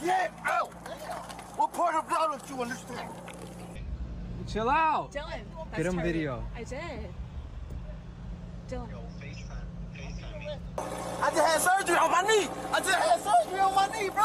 Get out! What part of that don't you understand? Chill out. Dylan, that's Get him Tyreek. video. I did. Dylan. I just had surgery on my knee. I just had surgery on my knee, bro.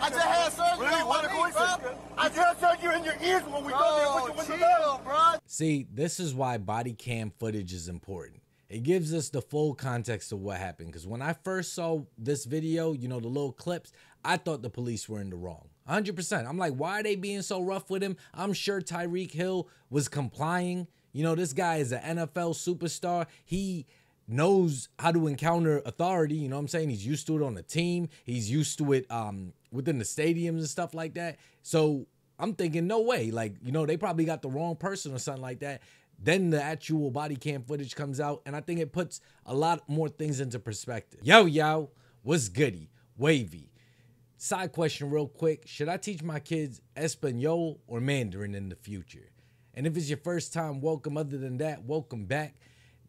I just had surgery on my knee, bro. I just had surgery in your ears when we go there with your window, bro. See, this is why body cam footage is important. It gives us the full context of what happened. Because when I first saw this video, you know, the little clips, I thought the police were in the wrong. 100%. I'm like, why are they being so rough with him? I'm sure Tyreek Hill was complying. You know, this guy is an NFL superstar. He knows how to encounter authority. You know what I'm saying? He's used to it on the team. He's used to it within the stadiums and stuff like that. So I'm thinking, no way. Like, you know, they probably got the wrong person or something like that. Then the actual body cam footage comes out, and I think it puts a lot more things into perspective. Yo, what's goody? Wavy. Side question real quick. Should I teach my kids Espanol or Mandarin in the future? And if it's your first time, welcome. Other than that, welcome back.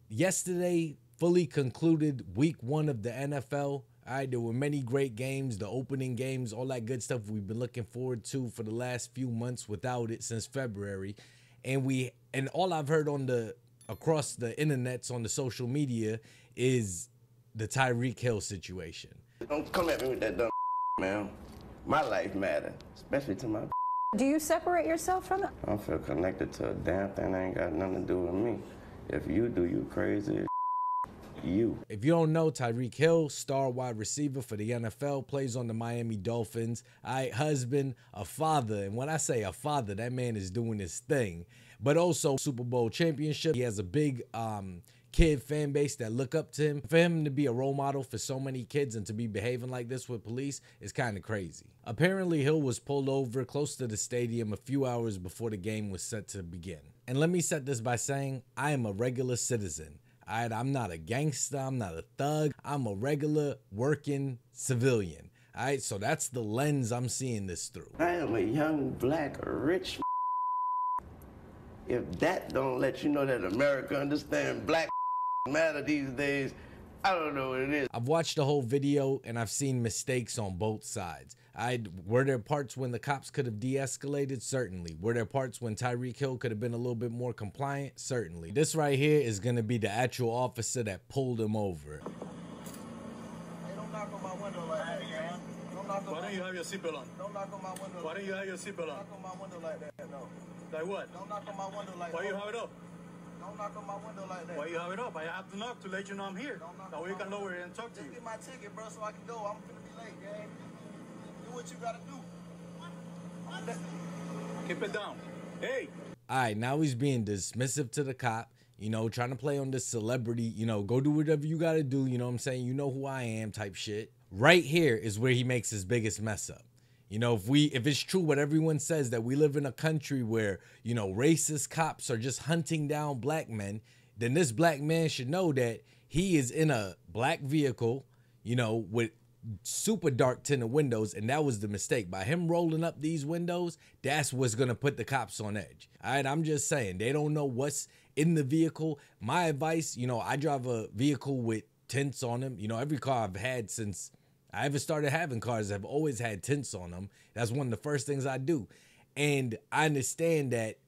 Yesterday fully concluded week 1 of the NFL. All right, there were many great games, the opening games, all that good stuff we've been looking forward to for the last few months without it since February. And all I've heard on across the internets on the social media is the Tyreek Hill situation. Don't come at me with that dumb man. My life matters, especially to my. Do you separate yourself from it? I don't feel connected to a damn thing that ain't got nothing to do with me. If you do, you crazy as you. If you don't know, Tyreek Hill, star wide receiver for the NFL, plays on the Miami Dolphins. Husband, a father. And when I say a father, that man is doing his thing. But also Super Bowl championship. He has a big kid fan base that look up to him. For him to be a role model for so many kids and to be behaving like this with police is kind of crazy. Apparently, Hill was pulled over close to the stadium a few hours before the game was set to begin. And let me set this by saying, I am a regular citizen. I'm not a gangster. I'm not a thug. I'm a regular working civilian. All right, so that's the lens I'm seeing this through. I am a young, black, rich. If that don't let you know that America understands black matter these days, I don't know what it is. I've watched the whole video and I've seen mistakes on both sides. Were there parts when the cops could have de-escalated? Certainly. Were there parts when Tyreek Hill could have been a little bit more compliant? Certainly. This right here is going to be the actual officer that pulled him over. Hey, don't knock on my window like that, man. Why don't you have your seatbelt on? Don't knock on my window. Why don't you have your seatbelt on? Knock on my window like that, no. Like what? Don't knock on my window like that. Why you have it up? Don't knock on my window like that. Why you have it up? I have to knock to let you know I'm here. That way you can lower it and talk to Just you. get my ticket, bro, so I can go. I'm gonna be late, gang. Do what you gotta do. Keep it down. Hey! All right, now he's being dismissive to the cop, you know, trying to play on this celebrity, you know, go do whatever you got to do, you know what I'm saying? You know who I am type shit. Right here is where he makes his biggest mess up. You know, if it's true what everyone says, that we live in a country where, you know, racist cops are just hunting down black men, then this black man should know that he is in a black vehicle, you know, with super dark tinted windows, and that was the mistake. By him rolling up these windows, that's what's gonna put the cops on edge. All right, I'm just saying, they don't know what's in the vehicle. My advice, you know, I drive a vehicle with tints on them. You know, every car I've had since I ever started having cars, I've always had tints on them. That's one of the first things I do. And I understand that,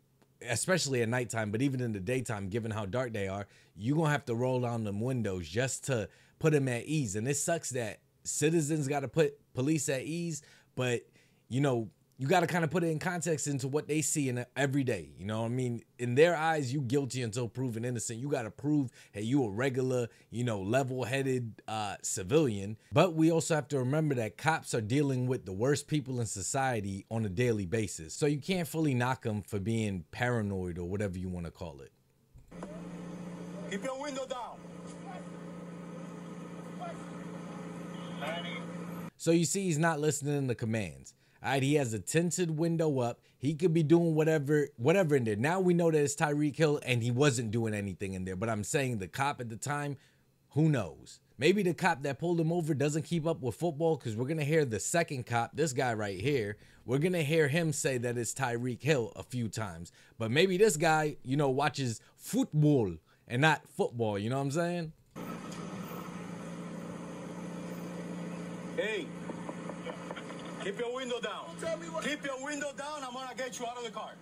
especially at nighttime, but even in the daytime, given how dark they are, you're gonna have to roll down them windows just to put them at ease. And it sucks that citizens got to put police at ease, but, you know, you got to kind of put it in context into what they see in every day. You know what I mean? In their eyes, you guilty until proven innocent. You got to prove, hey, you a regular, you know, level-headed civilian. But we also have to remember that cops are dealing with the worst people in society on a daily basis. So you can't fully knock them for being paranoid or whatever you want to call it. Keep your window down. So you see, he's not listening to commands. All right, he has a tinted window up. He could be doing whatever in there. Now we know that it's Tyreek Hill and he wasn't doing anything in there. But I'm saying the cop at the time, who knows? Maybe the cop that pulled him over doesn't keep up with football, because we're going to hear the second cop, this guy right here, we're going to hear him say that it's Tyreek Hill a few times. But maybe this guy, you know, watches football and not football. You know what I'm saying? Hey, Keep your window down. Keep your window down. I'm gonna get you out of the car.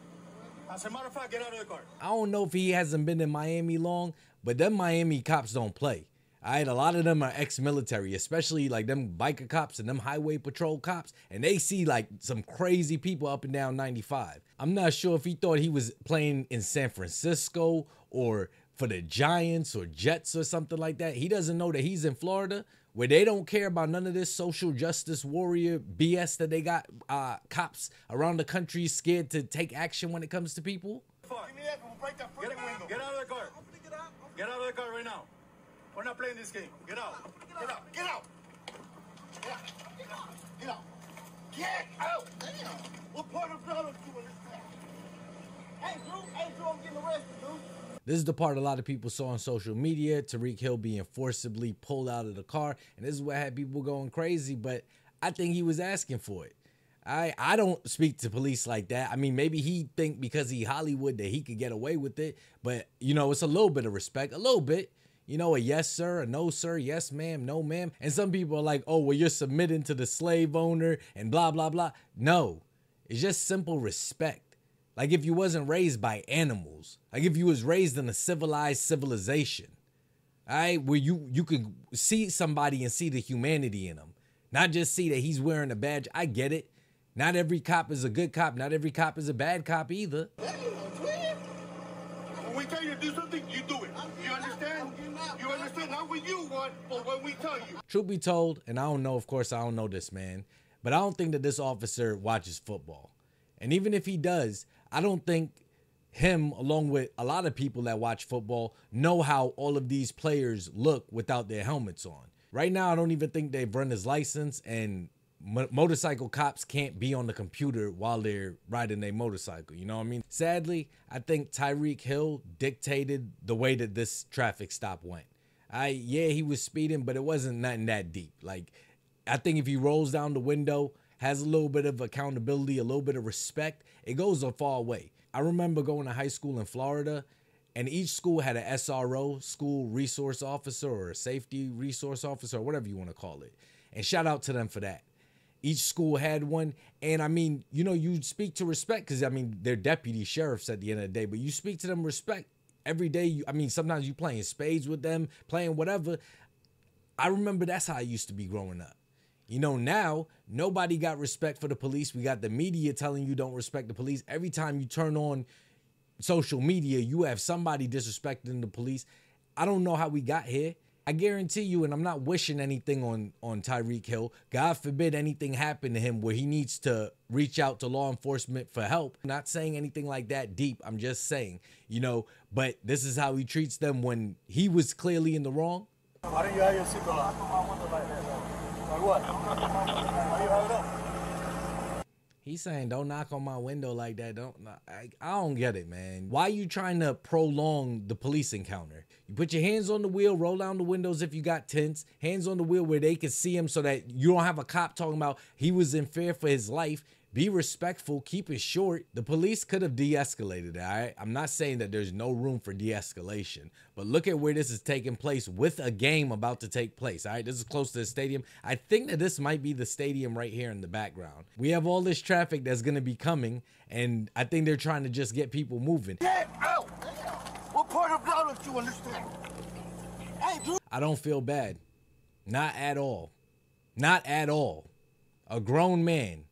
As a matter of fact, get out of the car. I don't know if he hasn't been in Miami long, but them Miami cops don't play. All right, a lot of them are ex-military, especially like them biker cops and them highway patrol cops, and they see like some crazy people up and down 95. I'm not sure if he thought he was playing in San Francisco or for the Giants or Jets or something like that. He doesn't know that he's in Florida, where they don't care about none of this social justice warrior BS that they got cops around the country scared to take action when it comes to people. Get out of the car. Get out of the car right now. We're not playing this game. Get out. Get out. Get out. Get out. Get out. Get out. Damn. What part of blood are you in this town? Hey, Drew, I'm getting arrested, dude. This is the part a lot of people saw on social media, Tyreek Hill being forcibly pulled out of the car. And this is what had people going crazy, but I think he was asking for it. I don't speak to police like that. I mean, maybe he think because he Hollywood that he could get away with it. But, you know, it's a little bit of respect, a little bit. You know, a yes, sir, a no, sir, yes, ma'am, no, ma'am. And some people are like, oh, well, you're submitting to the slave owner and blah, blah, blah. No, it's just simple respect. Like if you wasn't raised by animals, like if you was raised in a civilized civilization, all right, where you can see somebody and see the humanity in them, not just see that he's wearing a badge. I get it. Not every cop is a good cop. Not every cop is a bad cop either. When we tell you to do something, you do it. You understand? You understand? Not what you want, but what we tell you. Truth be told, and I don't know, of course, I don't know this man, but I don't think that this officer watches football. And even if he does, I don't think him, along with a lot of people that watch football, know how all of these players look without their helmets on. Right now, I don't even think they've run his license, and motorcycle cops can't be on the computer while they're riding their motorcycle. You know what I mean? Sadly, I think Tyreek Hill dictated the way that this traffic stop went. Yeah, he was speeding, but it wasn't nothing that deep. Like, I think if he rolls down the window, has a little bit of accountability, a little bit of respect, it goes a far way. I remember going to high school in Florida, and each school had an SRO, school resource officer, or a safety resource officer, or whatever you want to call it. And shout out to them for that. Each school had one. And I mean, you know, you speak to respect because, I mean, they're deputy sheriffs at the end of the day, but you speak to them respect every day. I mean, sometimes you playing spades with them, playing whatever. I remember that's how I used to be growing up. You know, now nobody got respect for the police. We got the media telling you don't respect the police. Every time you turn on social media, you have somebody disrespecting the police. I don't know how we got here. I guarantee you, and I'm not wishing anything on Tyreek Hill. God forbid anything happen to him where he needs to reach out to law enforcement for help. I'm not saying anything like that deep. I'm just saying, you know, but this is how he treats them when he was clearly in the wrong. Why don't you have your seatbelt on? I put my window like that, though. Like what? Why you have it up? He's saying, don't knock on my window like that. I don't get it, man. Why are you trying to prolong the police encounter? You put your hands on the wheel, roll down the windows if you got tints, hands on the wheel where they can see him so that you don't have a cop talking about he was in fear for his life. Be respectful, keep it short. The police could have de-escalated, all right? I'm not saying that there's no room for de-escalation, but look at where this is taking place with a game about to take place, all right? This is close to the stadium. I think that this might be the stadium right here in the background. We have all this traffic that's going to be coming, and I think they're trying to just get people moving. Get out! What part of blood don't you understand? Hey, Drew. I don't feel bad. Not at all. Not at all. A grown man.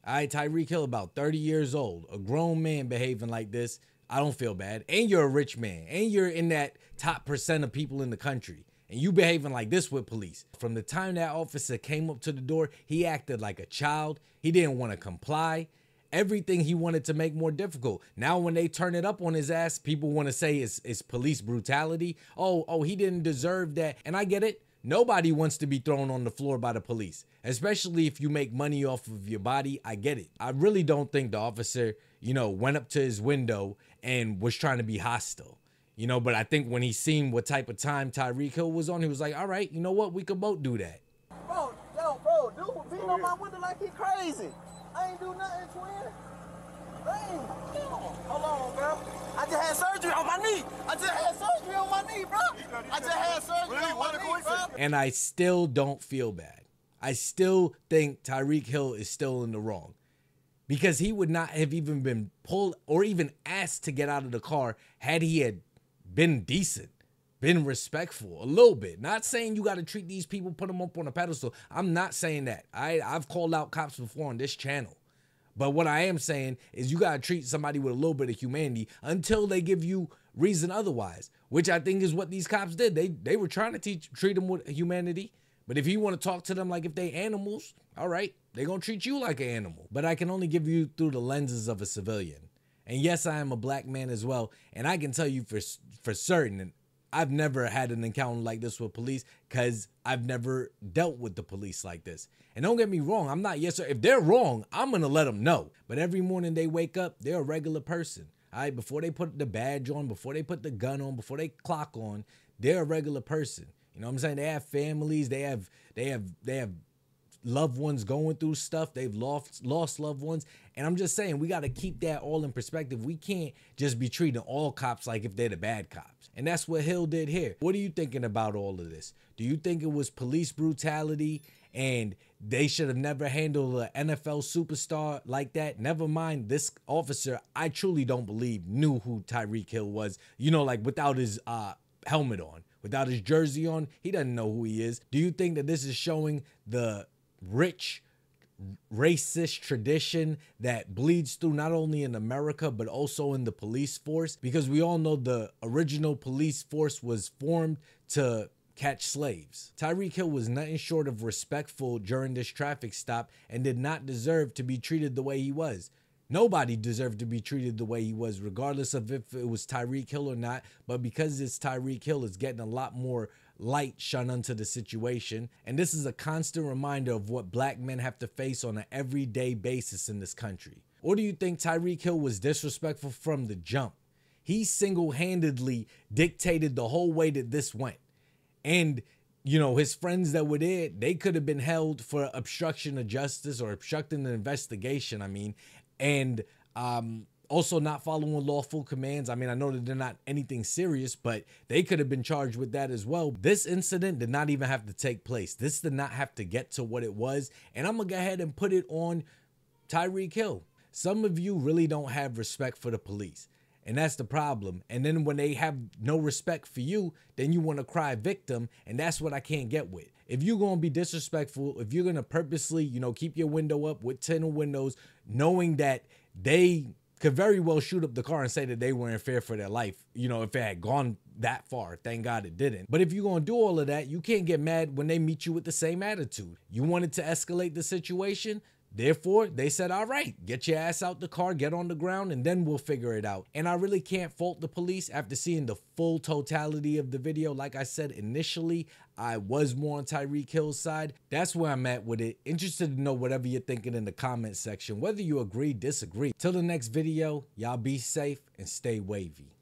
All right, Tyreek Hill, about 30 years old, a grown man behaving like this, I don't feel bad. And you're a rich man, and you're in that top % of people in the country, and you behaving like this with police. From the time that officer came up to the door, he acted like a child. He didn't want to comply. Everything he wanted to make more difficult. Now when they turn it up on his ass, people want to say it's police brutality. Oh, he didn't deserve that. And I get it. Nobody wants to be thrown on the floor by the police, especially if you make money off of your body. I get it. I really don't think the officer, you know, went up to his window and was trying to be hostile, you know, but I think when he seen what type of time Tyreek Hill was on, he was like, all right, you know what? We could both do that. Bro, dude was beating on my window like he crazy. I ain't do nothing, twin. Dang. Hold on, bro. I just had surgery on my knee. bro. I just had surgery on my knee, bro. And I still don't feel bad. I still think Tyreek Hill is still in the wrong, because he would not have even been pulled or even asked to get out of the car had he had been decent, been respectful a little bit. Not saying you got to treat these people, put them up on a pedestal. I'm not saying that. I've called out cops before on this channel. But what I am saying is you got to treat somebody with a little bit of humanity until they give you reason otherwise, which I think is what these cops did. They were trying to treat them with humanity. But if you want to talk to them like if they animals, all right, they're going to treat you like an animal. But I can only give you through the lenses of a civilian. And yes, I am a black man as well. And I can tell you for certain, and I've never had an encounter like this with police because I've never dealt with the police like this. And don't get me wrong, I'm not yes sir. If they're wrong, I'm going to let them know. But every morning they wake up, they're a regular person. All right, before they put the badge on, before they put the gun on, before they clock on, they're a regular person. You know what I'm saying? They have families, they have loved ones going through stuff. They've lost loved ones. And I'm just saying, we got to keep that all in perspective. We can't just be treating all cops like if they're the bad cops. And that's what Hill did here. What are you thinking about all of this? Do you think it was police brutality and they should have never handled an NFL superstar like that? Never mind, this officer, I truly don't believe knew who Tyreek Hill was, you know, like without his helmet on, without his jersey on, he doesn't know who he is. Do you think that this is showing the rich racist tradition that bleeds through not only in America but also in the police force? Because we all know the original police force was formed to catch slaves. Tyreek Hill was nothing short of respectful during this traffic stop and did not deserve to be treated the way he was. Nobody deserved to be treated the way he was, regardless of if it was Tyreek Hill or not. But because it's Tyreek Hill, it's getting a lot more light shone onto the situation. And this is a constant reminder of what black men have to face on an everyday basis in this country. Or do you think Tyreek Hill was disrespectful from the jump? He single-handedly dictated the whole way that this went. And, you know, his friends that were there, they could have been held for obstruction of justice or obstructing an investigation, I mean, and also not following lawful commands. I mean, I know that they're not anything serious, but they could have been charged with that as well. This incident did not even have to take place. This did not have to get to what it was. And I'm going to go ahead and put it on Tyreek Hill. Some of you really don't have respect for the police. And that's the problem. And then when they have no respect for you, then you want to cry victim. And that's what I can't get with. If you're going to be disrespectful, if you're going to purposely, you know, keep your window up with tinted windows, knowing that they could very well shoot up the car and say that they were in fear for their life, you know, if it had gone that far. Thank God it didn't. But if you're going to do all of that, you can't get mad when they meet you with the same attitude. You wanted to escalate the situation. Therefore, they said, all right, get your ass out the car, get on the ground, and then we'll figure it out. And I really can't fault the police after seeing the full totality of the video. Like I said, initially, I was more on Tyreek Hill's side. That's where I'm at with it. Interested to know whatever you're thinking in the comment section, whether you agree, disagree. Till the next video, y'all be safe and stay wavy.